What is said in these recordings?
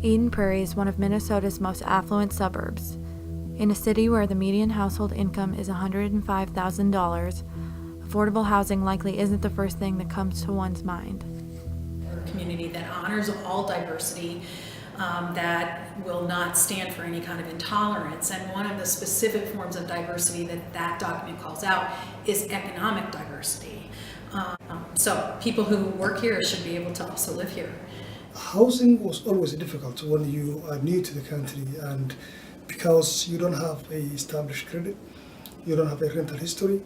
Eden Prairie is one of Minnesota's most affluent suburbs. In a city where the median household income is $105,000, affordable housing likely isn't the first thing that comes to one's mind. We're a community that honors all diversity, that will not stand for any kind of intolerance. And one of the specific forms of diversity that document calls out is economic diversity. So people who work here should be able to also live here. Housing was always difficult when you are new to the country, and because you don't have a established credit, you don't have a rental history,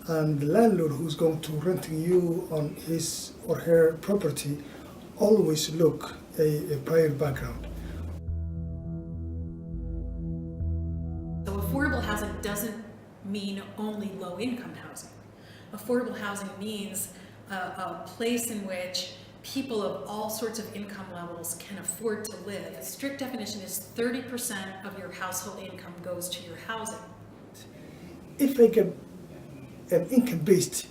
and the landlord who's going to renting you on his or her property always look a prior background. So affordable housing doesn't mean only low-income housing. Affordable housing means a place in which people of all sorts of income levels can afford to live. A strict definition is 30% of your household income goes to your housing. If I get an income-based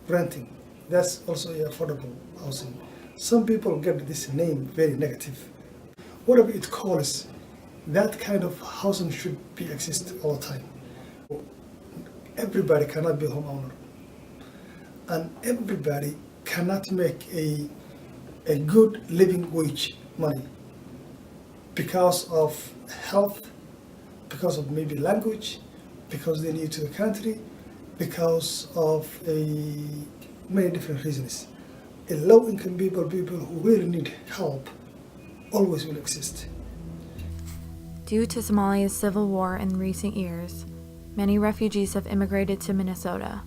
renting, that's also affordable housing. Some people get this name very negative. Whatever it calls, that kind of housing should be exist all the time. Everybody cannot be a homeowner, and everybody cannot make a good living wage money because of health, because of maybe language, because they're new to the country, because of many different reasons. A low-income people who really need help, always will exist. Due to Somalia's civil war in recent years, many refugees have immigrated to Minnesota.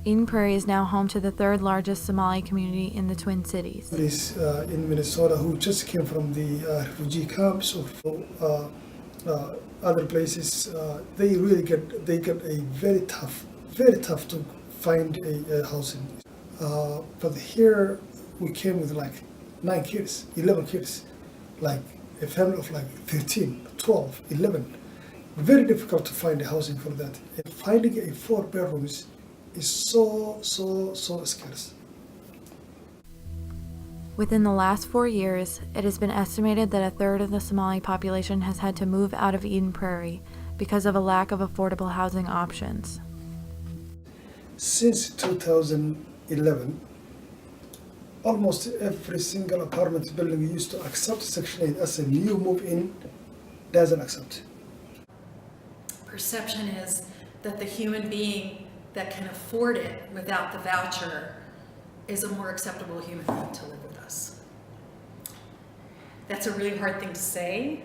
Eden Prairie is now home to the third largest Somali community in the Twin Cities. Families in Minnesota who just came from the refugee camps or other places, they get a very tough to find a housing. But here we came with like 9 kids, 11 kids, like a family of like 13, 12, 11. Very difficult to find a housing for that. And finding a 4 bedrooms is so scarce. Within the last 4 years, it has been estimated that a third of the Somali population has had to move out of Eden Prairie because of a lack of affordable housing options. Since 2011, almost every single apartment building used to accept Section 8 as a new move-in doesn't accept. Perception is that the human being that can afford it without the voucher is a more acceptable human being to live with us. That's a really hard thing to say.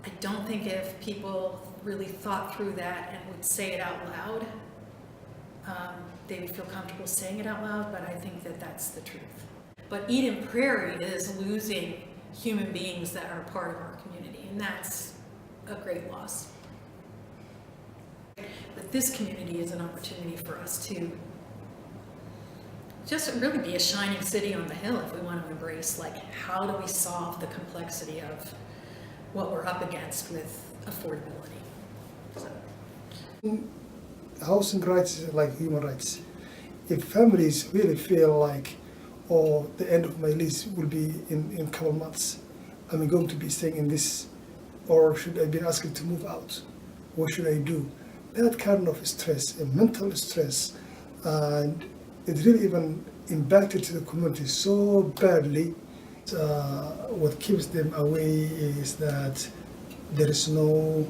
I don't think if people really thought through that and would say it out loud, they would feel comfortable saying it out loud, but I think that that's the truth. But Eden Prairie is losing human beings that are part of our community, and that's a great loss. But this community is an opportunity for us to just really be a shining city on the hill if we want to embrace, like, how do we solve the complexity of what we're up against with affordability. So. Housing rights is like human rights. If families really feel like, oh, the end of my lease will be in a couple months, I'm going to be staying in this, or should I be asked to move out? What should I do? That kind of stress, a mental stress, and it really even impacted to the community so badly. What keeps them away is that there is no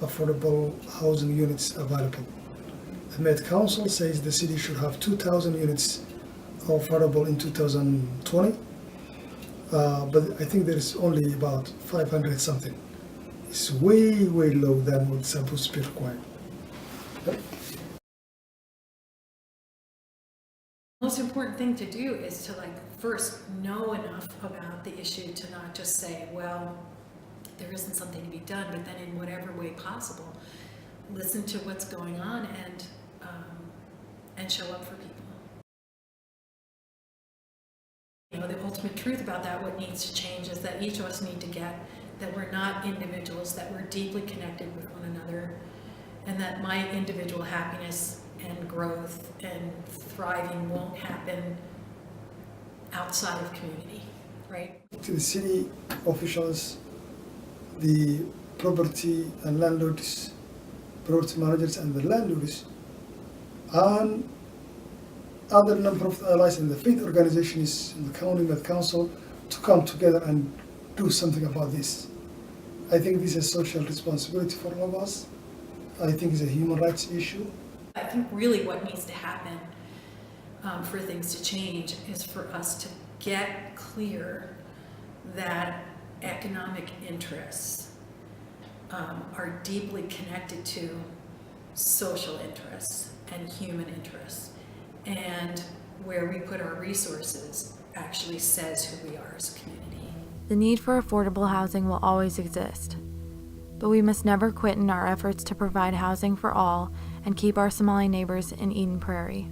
affordable housing units available. The Met Council says the city should have 2,000 units affordable in 2020, but I think there is only about 500 something. It's way low than what's supposed to be required. The most important thing to do is to first know enough about the issue to not just say, well, there isn't something to be done, but then in whatever way possible, listen to what's going on and show up for people. You know, the ultimate truth about that, what needs to change, is that each of us need to get that we're not individuals, that we're deeply connected with one another, and that my individual happiness and growth and thriving won't happen outside of community. right? To the city officials, the property and landlords, property managers and the landlords, and other number of allies in the faith organizations in the county with council to come together and do something about this. I think this is a social responsibility for all of us. I think it's a human rights issue. I think really what needs to happen for things to change is for us to get clear that economic interests are deeply connected to social interests and human interests. And where we put our resources actually says who we are as a community. The need for affordable housing will always exist, but we must never quit in our efforts to provide housing for all and keep our Somali neighbors in Eden Prairie.